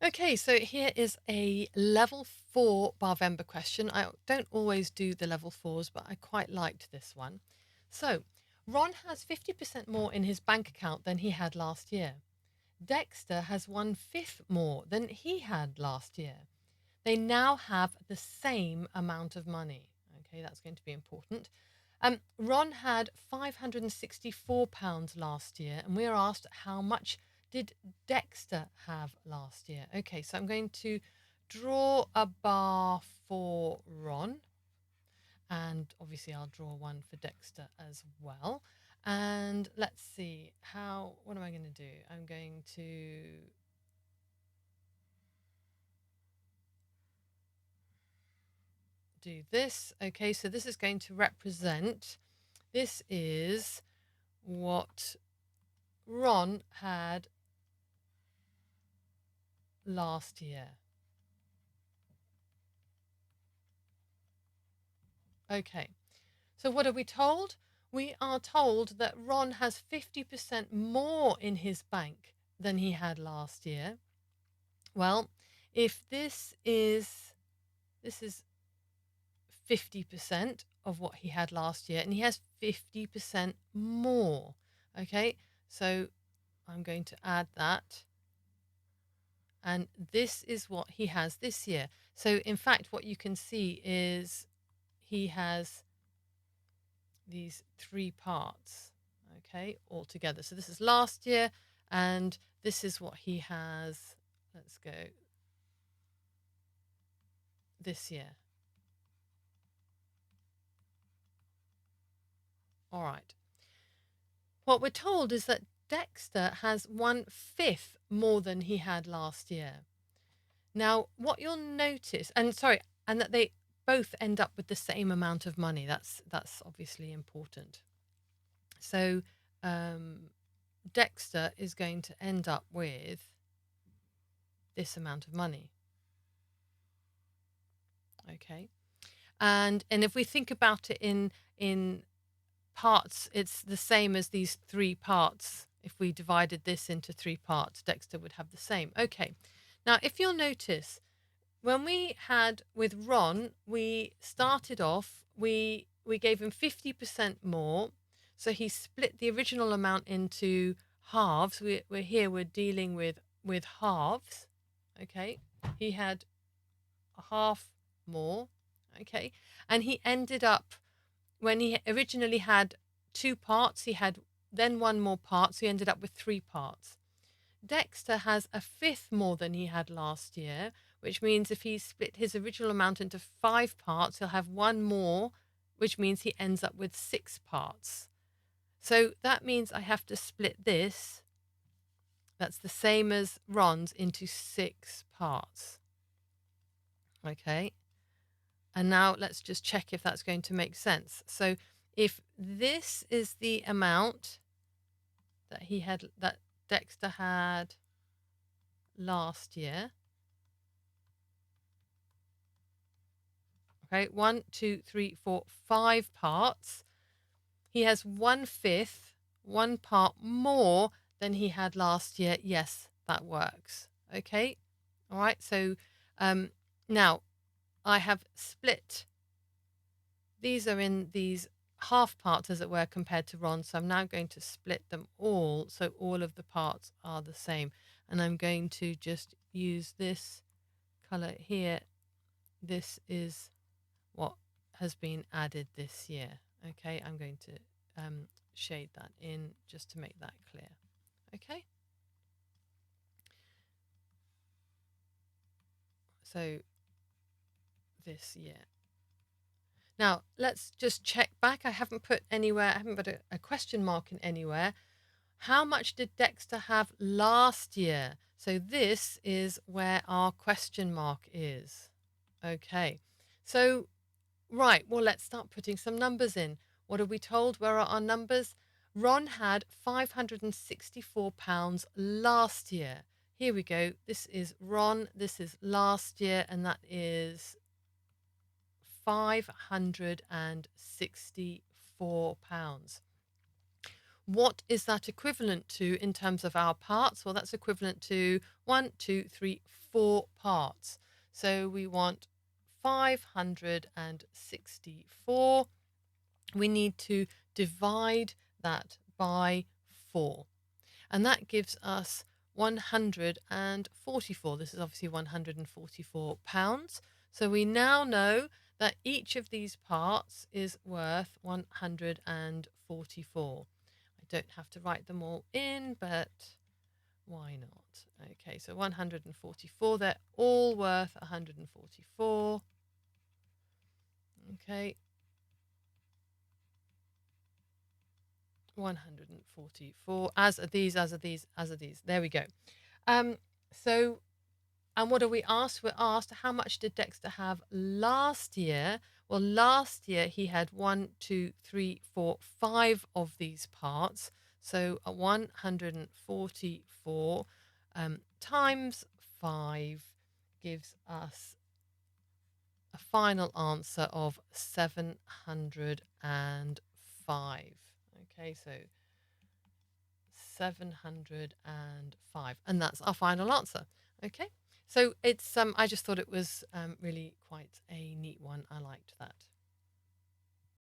Okay, so here is a level 4 Barvember question. I don't always do the level 4s, but I quite liked this one. So, Ron has 50% more in his bank account than he had last year. Dexter has 1/5 more than he had last year. They now have the same amount of money. Okay, that's going to be important. Ron had £564 last year, and we are asked how much did Dexter have last year? Okay, so I'm going to draw a bar for Ron, and obviously I'll draw one for Dexter as well. And let's see what am I going to do? I'm going to do this. Okay, so this is going to represent, this is what Ron had last year. Okay, so what are we told? We are told that Ron has 50% more in his bank than he had last year. Well, if this is 50% of what he had last year, and he has 50% more. Okay, so I'm going to add that. And this is what he has this year. So, in fact, what you can see is he has these three parts, okay, all together. So, this is last year, and this is what he has. Let's go this year. All right. What we're told is that Dexter has 1/5 more than he had last year. Now, what you'll notice, and sorry, and that they both end up with the same amount of money. That's obviously important. So, um, Dexter is going to end up with this amount of money. Okay, and if we think about it in parts, it's the same as these three parts. If we divided this into three parts, Dexter would have the same. Okay, now if you'll notice, when we had with Ron, we started off, we gave him 50% more. So he split the original amount into halves. We're dealing with halves. Okay. He had a half more. Okay. And he ended up, when he originally had two parts, he had then one more part. So he ended up with three parts. Dexter has 1/5 more than he had last year, which means if he split his original amount into five parts, he'll have one more, which means he ends up with six parts. So that means I have to split this, that's the same as Ron's, into six parts. Okay. And now let's just check if that's going to make sense. So if this is the amount that Dexter had last year. Okay, one, two, three, four, five parts. He has 1/5, one part more than he had last year. Yes, that works. Okay, all right. So now I have split. These are in these half parts, as it were, compared to Ron. So I'm now going to split them all, so all of the parts are the same. And I'm going to just use this color here. This is what has been added this year. Okay, I'm going to shade that in just to make that clear. Okay, so this year. Now let's just check back. I haven't put a question mark in anywhere. How much did Dexter have last year? So this is where our question mark is. Okay, so right, well, let's start putting some numbers in. What are we told? Where are our numbers? Ron had £564 last year. Here we go. This is Ron. This is last year, and that is £564. what is that equivalent to in terms of our parts? Well, that's equivalent to 4 parts. So we want 564. We need to divide that by 4. And that gives us 144. This is obviously 144 pounds. So we now know that each of these parts is worth 144. I don't have to write them all in, but why not? Okay, so 144, they're all worth 144. Okay, 144, as are these, as are these, as are these. There we go. So, and what are we asked? We're asked how much did Dexter have last year? Well, last year he had 5 of these parts. So 144 times 5 gives us a final answer of 705. Okay, so 705, and that's our final answer. Okay, so it's I just thought it was really quite a neat one. I liked that.